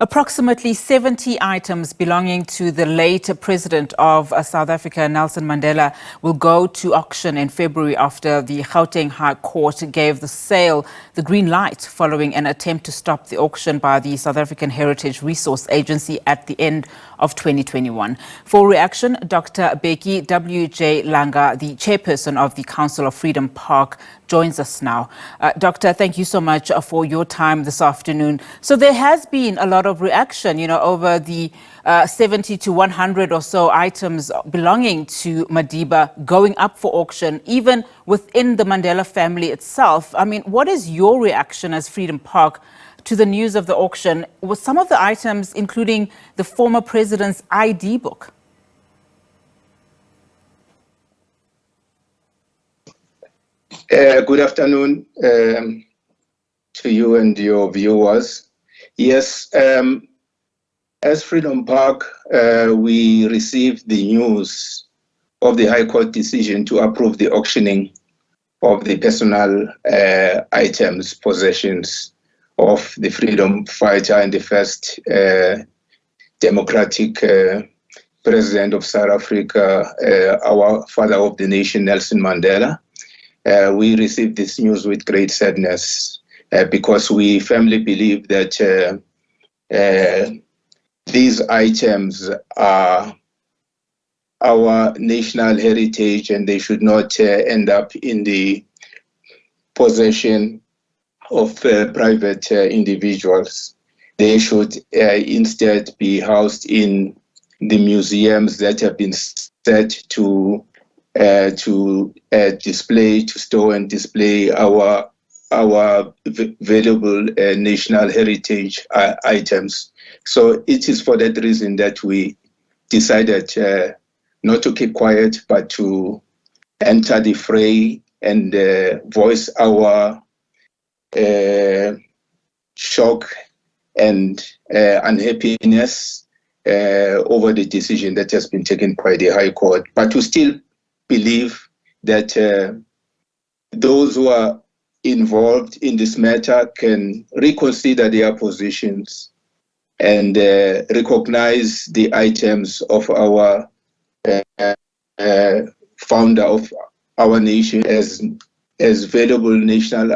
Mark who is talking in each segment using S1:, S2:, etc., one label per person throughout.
S1: Approximately 70 items belonging to the late president of South Africa, Nelson Mandela, will go to auction in February after the Gauteng High Court gave the sale the green light following an attempt to stop the auction by the South African Heritage Resource Agency at the end of 2021. For reaction, Dr. Bheki W.J. Langa, the chairperson of the Council of Freedom Park, joins us now. Doctor, thank you so much for your time this afternoon. So there has been a lot of reaction, over the 70 to 100 or so items belonging to Madiba going up for auction, even within the Mandela family itself. I mean, what is your reaction as Freedom Park to the news of the auction, with some of the items including the former president's ID book?
S2: Good afternoon to you and your viewers. Yes, as Freedom Park, we received the news of the High Court decision to approve the auctioning of the personal items, possessions of the freedom fighter and the first democratic president of South Africa, our father of the nation, Nelson Mandela. We received this news with great sadness because we firmly believe that these items are our national heritage and they should not end up in the possession of private individuals. They should instead be housed in the museums that have been set to display, to store and display our valuable national heritage items. So it is for that reason that we decided not to keep quiet, but to enter the fray and voice our shock and unhappiness over the decision that has been taken by the High Court, but to still believe that those who are involved in this matter can reconsider their positions and recognize the items of our founder of our nation as valuable national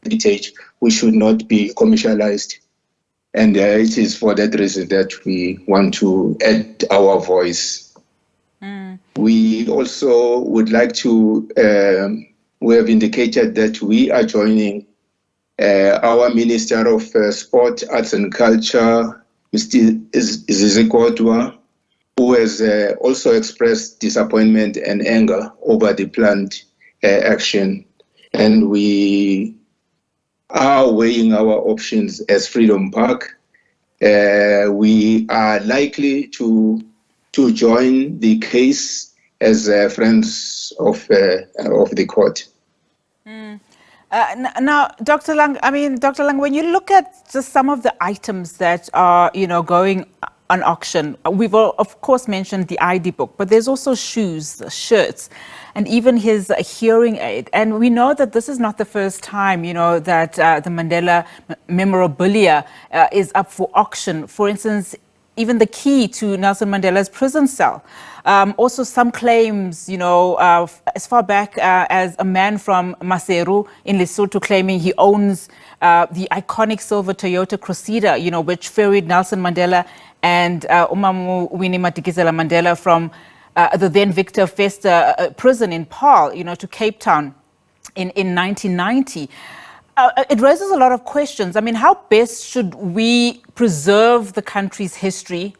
S2: heritage, which should not be commercialized. And it is for that reason that we want to add our voice. We also would like to, we have indicated that we are joining our Minister of Sport, Arts and Culture, Mr. Zizikodwa, who has also expressed disappointment and anger over the planned action. And we are weighing our options as Freedom Park. We are likely to join the case as friends of the court.
S1: Now, Dr. Lang, when you look at just some of the items that are, going on auction, we've of course mentioned the ID book, but there's also shoes, shirts, and even his hearing aid. And we know that this is not the first time, that the Mandela memorabilia is up for auction. For instance, even the key to Nelson Mandela's prison cell. Also some claims, as far back as a man from Maseru in Lesotho claiming he owns the iconic silver Toyota Cressida, which ferried Nelson Mandela and Umamu Winnie Madikizela Mandela from the then Victor Festa prison in Paarl, to Cape Town in 1990. It raises a lot of questions. I mean, how best should we preserve the country's history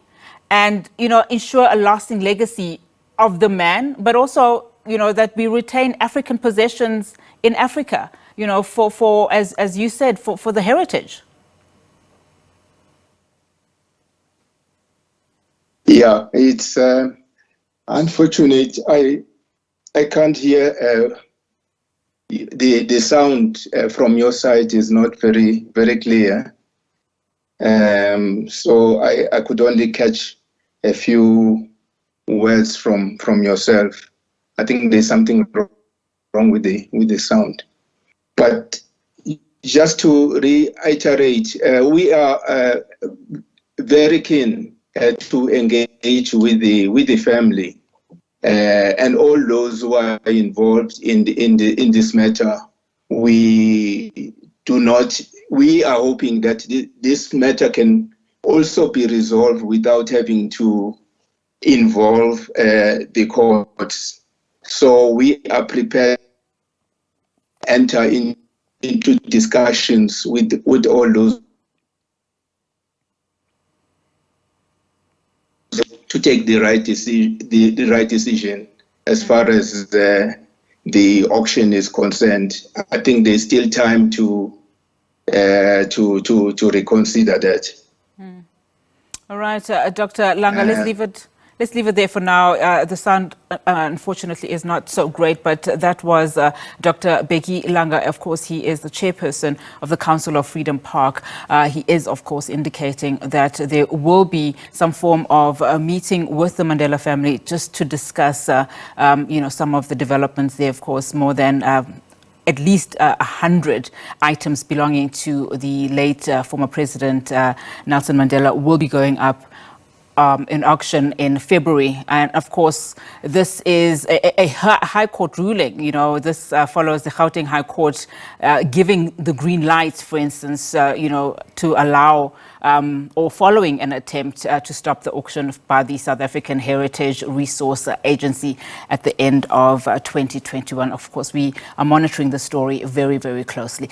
S1: and, ensure a lasting legacy of the man, but also, that we retain African possessions in Africa, for as you said, for the heritage?
S2: Yeah, it's unfortunate. I can't hear the sound from your side is not very, very clear. So I could only catch a few words from yourself. I think there's something wrong with the sound. But just to reiterate, we are very keen to engage with the family and all those who are involved in this matter. We are hoping that this matter can also be resolved without having to involve the courts. So we are prepared to enter into discussions with all those to take the right decision as far as the auction is concerned. I think there's still time to reconsider that.
S1: All right, Dr. Langa, let's leave it there for now. The sound, unfortunately, is not so great, but that was Dr. Bheki Langa. Of course, he is the chairperson of the Council of Freedom Park. He is, of course, indicating that there will be some form of meeting with the Mandela family just to discuss, some of the developments there. Of course, more than at least 100 items belonging to the late former President Nelson Mandela will be going up in auction in February. And of course, this is a High Court ruling. This follows the Gauteng High Court giving the green light, for instance, to allow or following an attempt to stop the auction by the South African Heritage Resource Agency at the end of 2021. Of course, we are monitoring the story very, very closely.